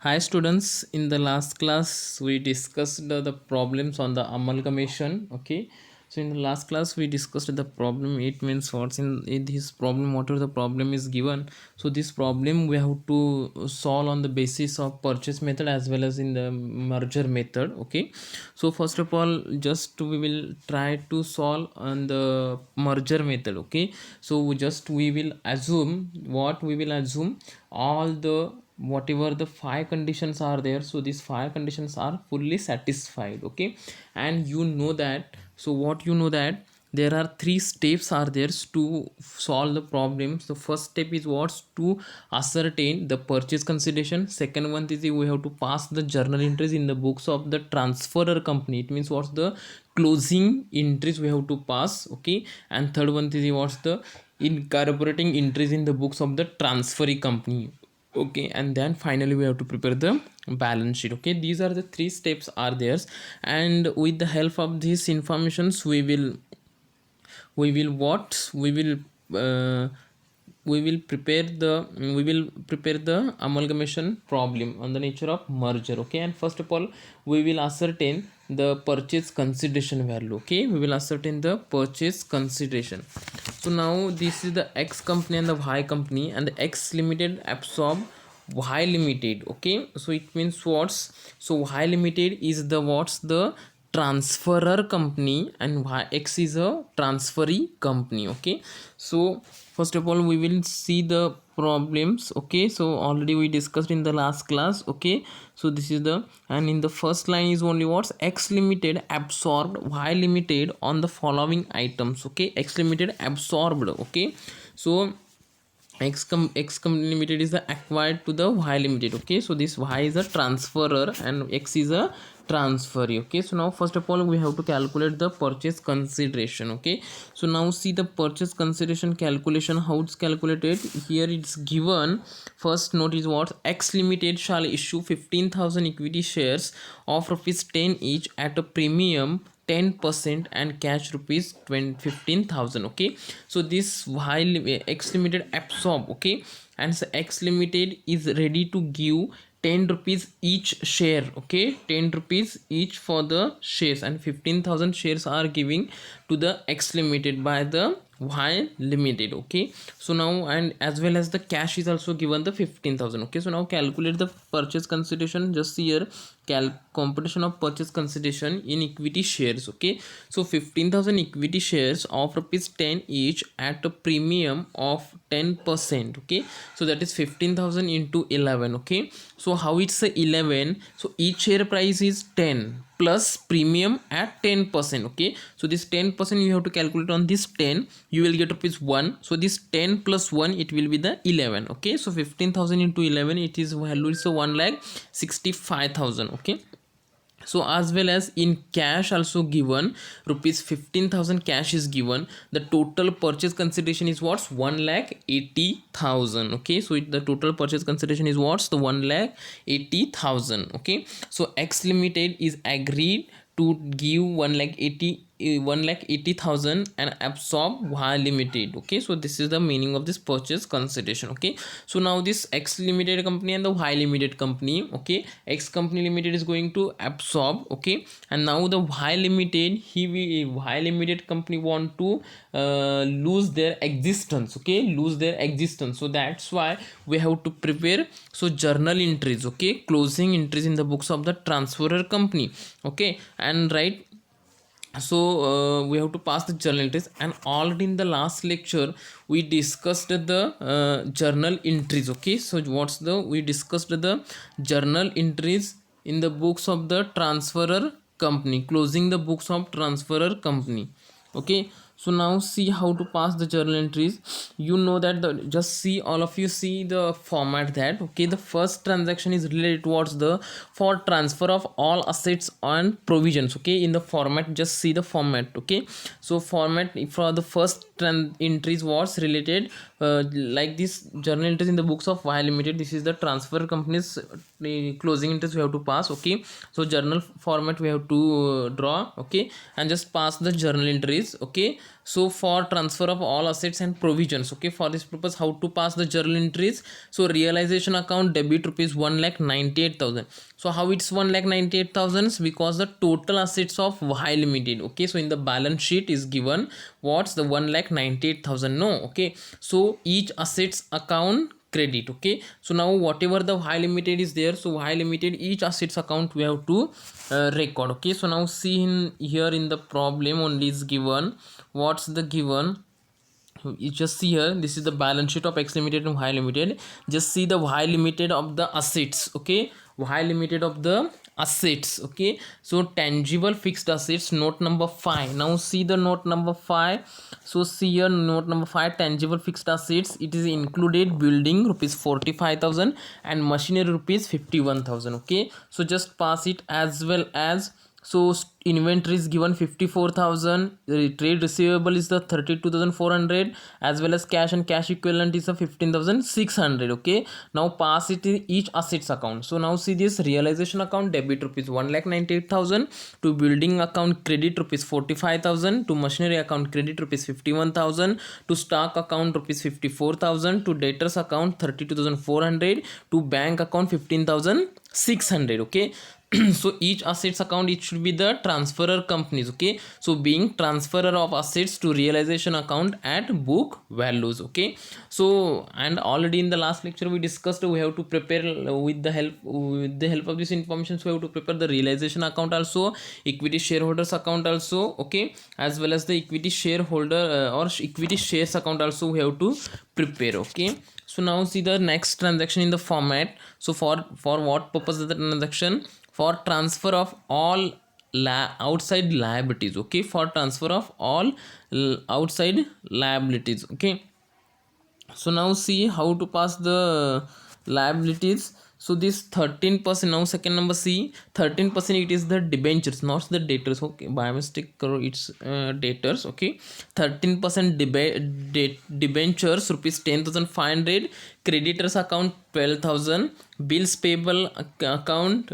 Hi students, in the last class we discussed the problems on the amalgamation. Okay, so in the last class we discussed the problem. It means what's in this problem, whatever the problem is given. So this problem we have to solve on the basis of purchase method as well as in the merger method. Okay, so first of all, just we will try to solve on the merger method. Okay, so we will assume what we will assume all the whatever the five conditions are there, so these five conditions are fully satisfied. Okay, and you know that, so what you know that there are three steps are there to solve the problems. The first step is what's to ascertain the purchase consideration. Second one is we have to pass the journal entries in the books of the transferor company. It means what's the closing entries we have to pass. Okay, and third one is what's the incorporating entries in the books of the transferee company. Okay, and then finally we have to prepare the balance sheet. Okay, these are the three steps are there, and with the help of these informations uh, we will prepare the amalgamation problem on the nature of merger. Okay, and first of all we will ascertain the purchase consideration value. Okay, we will ascertain the purchase consideration. So now this is the X company and the Y company, and the X limited absorb Y limited. Okay, so it means what's, so Y limited is the what's the transferor company and X is a transferee company. Okay, so first of all we will see the problems. Okay, so already we discussed in the last class. Okay, so this is the, and in the first line is only what's X limited absorbed Y limited on the following items. Okay, X limited absorbed. Okay, so X company limited is the acquired to the Y limited. Okay, so this Y is a transferor and X is a transferee. Okay, so now first of all we have to calculate the purchase consideration. Okay, so now see the purchase consideration calculation, how it's calculated. Here it's given, first note is what, X limited shall issue 15,000 equity shares of rupees 10 each at a premium 10% and cash rupees 15,000. Okay, so this while X limited absorb. Okay, and so X limited is ready to give 10 rupees each share. Okay, 10 rupees each for the shares, and 15,000 shares are giving to the X limited by the Y limited. Okay, so now, and as well as the cash is also given the 15,000. Okay, so now calculate the purchase consideration. Just here computation of purchase consideration in equity shares. Okay, so 15,000 equity shares of rupees 10 each at a premium of 10%. Okay, so that is 15,000 into 11. Okay, so how it's a 11, so each share price is 10 plus premium at 10%. Okay, so this 10% you have to calculate on this 10, you will get rupees 1. So this 10 plus 1, it will be the 11. Okay, so 15,000 into 11, it is value is 1,65,000. Okay, so as well as in cash also given rupees 15,000 cash is given. The total purchase consideration is what's 1,80,000. Okay, so the total purchase consideration is what's the 1,80,000. Okay, so X limited is agreed to give 1,80,000 and absorb Y limited. Okay, so this is the meaning of this purchase consideration. Okay, so now this X limited company and the Y limited company. Okay, X company limited is going to absorb. Okay, and now the Y limited, Y limited company want to lose their existence. Okay, lose their existence, so that's why we have to prepare so journal entries. Okay, closing entries in the books of the transferor company. Okay, and right, so we have to pass the journal entries, and already in the last lecture we discussed the journal entries. Okay, so what's the, we discussed the journal entries in the books of the transferor company, closing the books of transferor company. Okay, so now see how to pass the journal entries. You know that the, just see, all of you see the format that, okay, the first transaction is related towards the for transfer of all assets and provisions. Okay, in the format, just see the format. Okay, so format for the first entries was related like this journal entries in the books of Y limited. This is the transfer company's closing entries we have to pass. Okay, so journal format we have to draw. Okay, and just pass the journal entries. Okay, So for transfer of all assets and provisions, okay, for this purpose how to pass the journal entries. So realization account debit rupees 1,98,000. so how it's 1,98,000? Because the total assets of Y Limited, okay, so in the balance sheet is given what's the 1,98,000, no, okay, so each assets account credit, okay, so now whatever the Y Limited is there, so Y Limited each assets account we have to record, okay. So now see in here in the problem only is given what's the given. You just see here, this is the balance sheet of X Limited and Y Limited. Just see the Y Limited of the assets, okay, Y Limited of the assets, okay. So tangible fixed assets, note number 5. Now see the note number 5. So see here note number 5, tangible fixed assets, it is included building rupees 45,000 and machinery rupees 51,000, okay. So just pass it as well as. So inventory is given 54,000, trade receivable is the 32,400, as well as cash and cash equivalent is the 15,600, okay. Now pass it in each assets account. So now see this realization account debit rupees 1,98,000, to building account credit rupees 45,000, to machinery account credit rupees 51,000, to stock account rupees 54,000, to debtors account 32,400, to bank account 15,600, okay. So each assets account, it should be the transferor companies, okay. So being transferor of assets to realization account at book values, okay. So and already in the last lecture we discussed we have to prepare with the help of this information, so we have to prepare the realization account also, equity shareholders account also, okay, as well as the equity shareholder or equity shares account also we have to prepare, okay. So now see the next transaction in the format. So for what purpose is the transaction? For transfer of all outside liabilities, okay, for transfer of all outside liabilities, okay. So now see how to pass the liabilities. So this 13%, now second number C, 13% it is the debentures, not the debtors, okay, by mistake it's debtors, okay. 13% debentures rupees 10,500, creditors account 12,000, bills payable account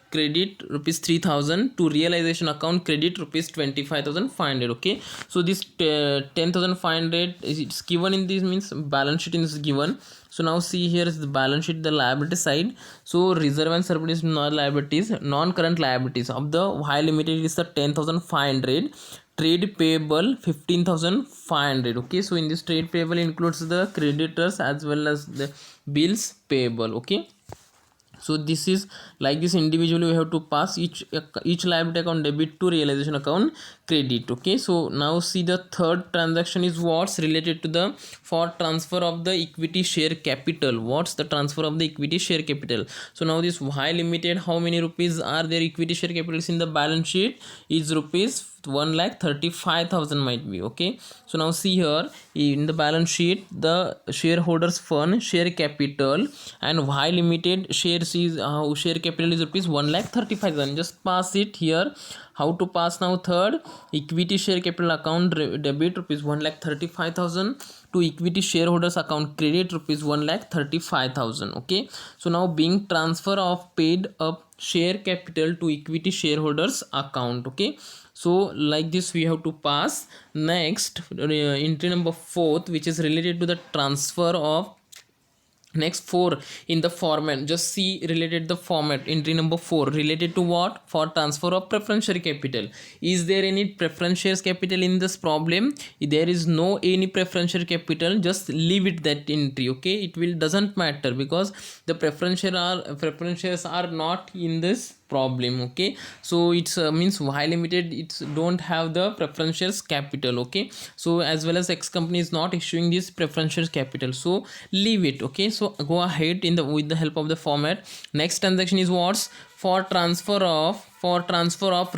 credit rupees 3,000, to realization account credit rupees 25,500, okay. So this 10,500 it's given in this means balance sheet is given. So now see here is the balance sheet, the liability side. So reserve and surplus liabilities, non-current liabilities of the Y Limited is the 10,500, trade payable 15,500, okay. So in this trade payable includes the creditors as well as the bills payable, okay. So this is like this, individually we have to pass each liability account debit to realization account credit, okay. So now see the third transaction is what's related to the for transfer of the equity share capital. What's the transfer of the equity share capital? So now this Y Limited, how many rupees are their equity share capitals in the balance sheet? Is rupees 1,35,000 might be, okay. So now see here in the balance sheet the shareholders fund share capital and Y Limited shares is share capital is rupees 1,35,000. just pass it here. How to pass now? Third, equity share capital account debit rupees 1,35,000, to equity shareholders account credit rupees 1,35,000, okay. So now being transfer of paid up share capital to equity shareholders account, okay. So like this we have to pass. Next entry number 4th, which is related to the transfer of next 4 in the format. Just see related the format. Entry number 4 related to what? For transfer of preference share capital. Is there any preference shares capital in this problem? There is no any preference share capital, just leave it that entry, okay. It will doesn't matter because the preference shares are not in this problem, okay. So it's means Y Limited it's don't have the preference shares capital, okay. So as well as X company is not issuing this preference shares capital, so leave it, okay. So go ahead in the with the help of the format. Next transaction is what's for transfer of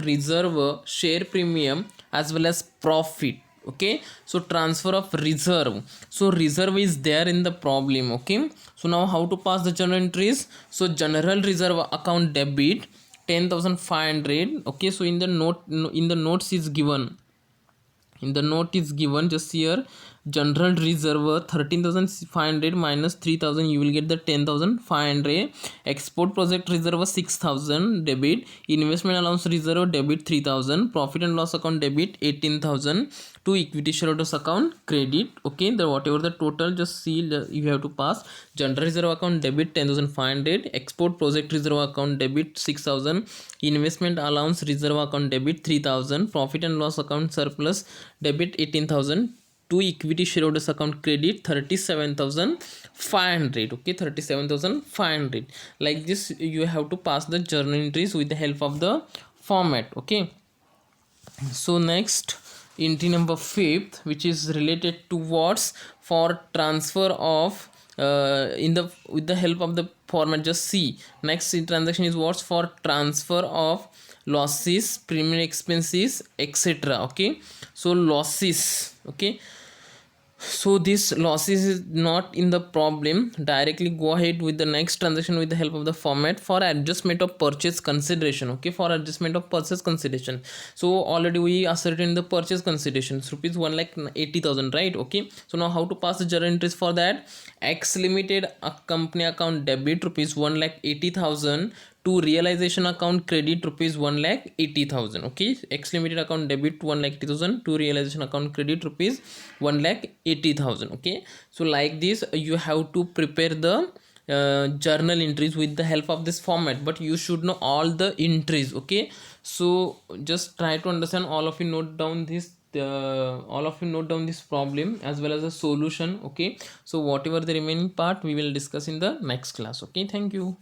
reserve share premium as well as profit, okay. So transfer of reserve, so reserve is there in the problem, okay. So now how to pass the journal entries? So general reserve account debit 10,500, okay. So in the notes is given, just here general reserve 13,500 minus 3,000, you will get the 10,500. Export project reserve 6,000 debit, investment allowance reserve debit 3,000, profit and loss account debit 18,000, to equity shareholders account credit. Okay, the whatever the total, just see you have to pass. General reserve account debit 10,500, export project reserve account debit 6,000, investment allowance reserve account debit 3,000, profit and loss account surplus debit 18,000, to equity shareholders account credit 37,500. Okay, 37,500. Like this you have to pass the journal entries with the help of the format. Okay, so next entry number 5th, which is related towards for transfer of in the with the help of the format. Just see, next transaction is what's for transfer of losses, premium expenses, etc. Okay, so losses. Okay, so this losses is not in the problem. Directly go ahead with the next transaction with the help of the format for adjustment of purchase consideration. Okay, for adjustment of purchase consideration, so already we ascertained the purchase consideration rupees 1,80,000, right? Okay, so now how to pass the journal entries for that? X limited company account debit rupees 1,80,000, to realization account credit rupees 1,80,000. Okay, X limited account debit 1,80,000, to realization account credit rupees 1,80,000. Okay, so like this you have to prepare the journal entries with the help of this format, but you should know all the entries. Okay, so just try to understand. All of you note down this problem as well as the solution. Okay, so whatever the remaining part we will discuss in the next class. Okay, thank you.